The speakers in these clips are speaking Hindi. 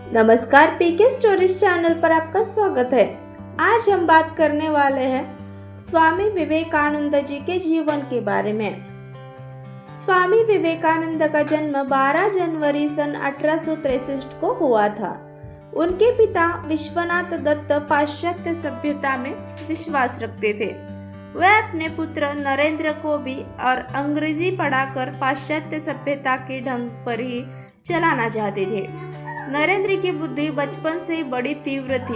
नमस्कार, पीके स्टोरीज चैनल पर आपका स्वागत है। आज हम बात करने वाले हैं स्वामी विवेकानंद जी के जीवन के बारे में। स्वामी विवेकानंद का जन्म 12 जनवरी सन 1863 को हुआ था। उनके पिता विश्वनाथ दत्त पाश्चात्य सभ्यता में विश्वास रखते थे। वे अपने पुत्र नरेंद्र को भी और अंग्रेजी पढ़ाकर पाश्चात्य सभ्यता के ढंग पर ही चलाना चाहते थे। नरेंद्र की बुद्धि बचपन से बड़ी तीव्र थी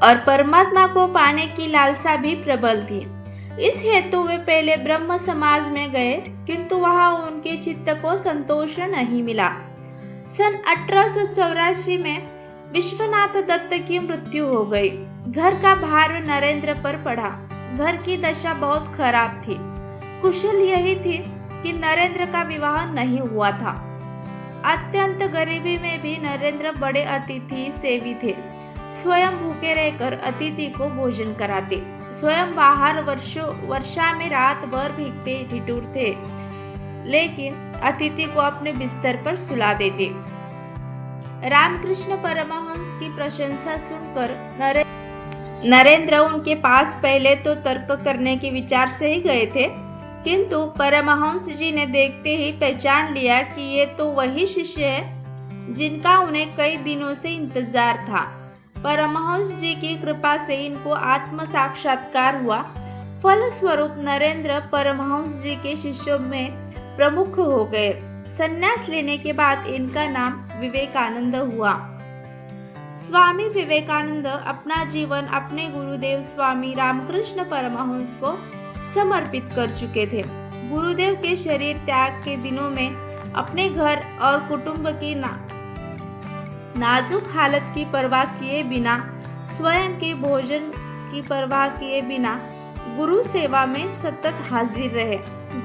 और परमात्मा को पाने की लालसा भी प्रबल थी। इस हेतु वे पहले ब्रह्म समाज में गए, किंतु वहां उनके चित्त को संतोष नहीं मिला। सन 1884 में विश्वनाथ दत्त की मृत्यु हो गई। घर का भार नरेंद्र पर पड़ा। घर की दशा बहुत खराब थी। कुशल यही थी कि नरेंद्र का विवाह नहीं हुआ था। अत्यंत गरीबी में भी नरेंद्र बड़े अतिथि सेवी थे। स्वयं भूखे रहकर अतिथि को भोजन कराते, स्वयं बाहर वर्षा में रात भर भीगते ठिठुरते, लेकिन अतिथि को अपने बिस्तर पर सुला देते। रामकृष्ण परमहंस की प्रशंसा सुनकर नरेंद्र उनके पास पहले तो तर्क करने के विचार से ही गए थे, किंतु परमहंस जी ने देखते ही पहचान लिया कि ये तो वही शिष्य है जिनका उन्हें कई दिनों से इंतजार था। परमहंस जी की कृपा से इनको आत्म साक्षात्कार हुआ। फलस्वरूप नरेंद्र परमहंस जी के शिष्यों में प्रमुख हो गए। संन्यास लेने के बाद इनका नाम विवेकानंद हुआ। स्वामी विवेकानंद अपना जीवन अपने गुरुदेव स्वामी रामकृष्ण परमहंस को समर्पित कर चुके थे। गुरुदेव के शरीर त्याग के दिनों में अपने घर और कुटुंब की नाजुक हालत की परवाह किए बिना, स्वयं के भोजन की परवाह किए बिना गुरु सेवा में सतत हाजिर रहे।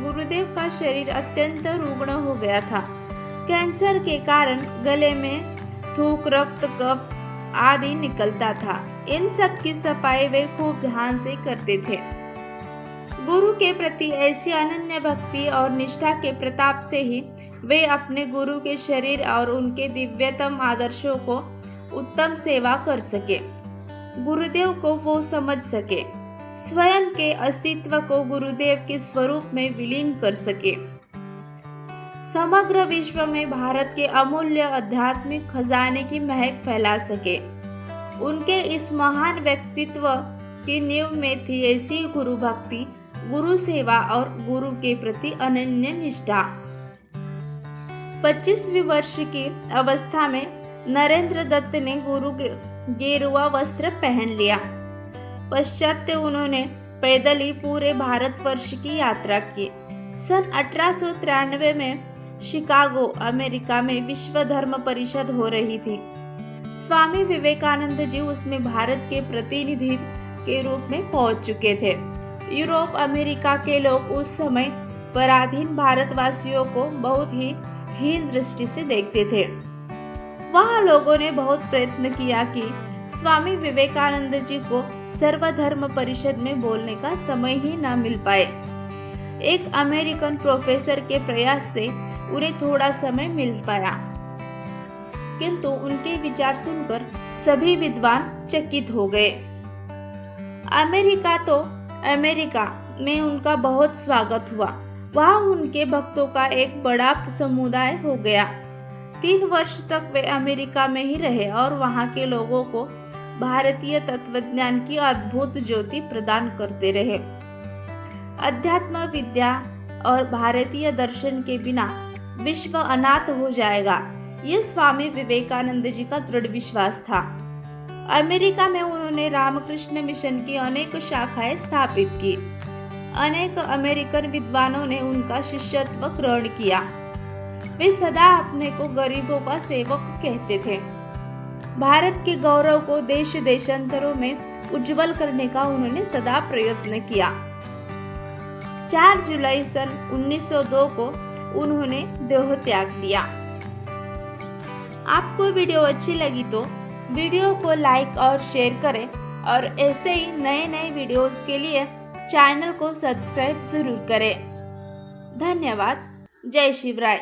गुरुदेव का शरीर अत्यंत रुग्ण हो गया था। कैंसर के कारण गले में थूक, रक्त, कफ आदि निकलता था। इन सब की सफाई वे खूब ध्यान से करते थे। गुरु के प्रति ऐसी अनन्य भक्ति और निष्ठा के प्रताप से ही वे अपने गुरु के शरीर और उनके दिव्यतम आदर्शों को उत्तम सेवा कर सके, गुरुदेव को वो समझ सके, स्वयं के अस्तित्व को गुरुदेव के स्वरूप में विलीन कर सके, समग्र विश्व में भारत के अमूल्य आध्यात्मिक खजाने की महक फैला सके। उनके इस महान व्यक्तित्व की नींव में थी ऐसी गुरु भक्ति, गुरु सेवा और गुरु के प्रति अनन्य निष्ठा। 25वीं वर्ष की अवस्था में नरेंद्र दत्त ने गुरु के गेरुआ वस्त्र पहन लिया। पश्चात उन्होंने पैदल ही पूरे भारतवर्ष की यात्रा की। सन 1893 में शिकागो, अमेरिका में विश्व धर्म परिषद हो रही थी। स्वामी विवेकानंद जी उसमें भारत के प्रतिनिधि के रूप में पहुंच चुके थे। यूरोप, अमेरिका के लोग उस समय पराधीन भारतवासियों को बहुत ही हीन दृष्टि से देखते थे। वहां लोगों ने बहुत प्रयत्न किया कि स्वामी विवेकानंद जी को सर्वधर्म परिषद में बोलने का समय ही न मिल पाए। एक अमेरिकन प्रोफेसर के प्रयास से उन्हें थोड़ा समय मिल पाया, किंतु उनके विचार सुनकर सभी विद्वान चकित हो गए। अमेरिका में उनका बहुत स्वागत हुआ। वहां उनके भक्तों का एक बड़ा समुदाय हो गया। 3 वर्ष तक वे अमेरिका में ही रहे और वहां के लोगों को भारतीय तत्वज्ञान की अद्भुत ज्योति प्रदान करते रहे। अध्यात्म विद्या और भारतीय दर्शन के बिना विश्व अनाथ हो जाएगा, ये स्वामी विवेकानंद जी का दृढ़ विश्वास था। अमेरिका में उन्होंने रामकृष्ण मिशन की अनेक शाखाएं स्थापित की। अनेक अमेरिकन विद्वानों ने उनका शिष्यत्व ग्रहण किया। वे सदा अपने को गरीबों का सेवक कहते थे। भारत के गौरव को देश देशांतरों में उज्जवल करने का उन्होंने सदा प्रयत्न किया। 4 जुलाई सन 1902 को उन्होंने देह त्याग दिया। आपको वीडियो अच्छी लगी तो वीडियो को लाइक और शेयर करें और ऐसे ही नए वीडियोस के लिए चैनल को सब्सक्राइब जरूर करें। धन्यवाद। जय शिवराय।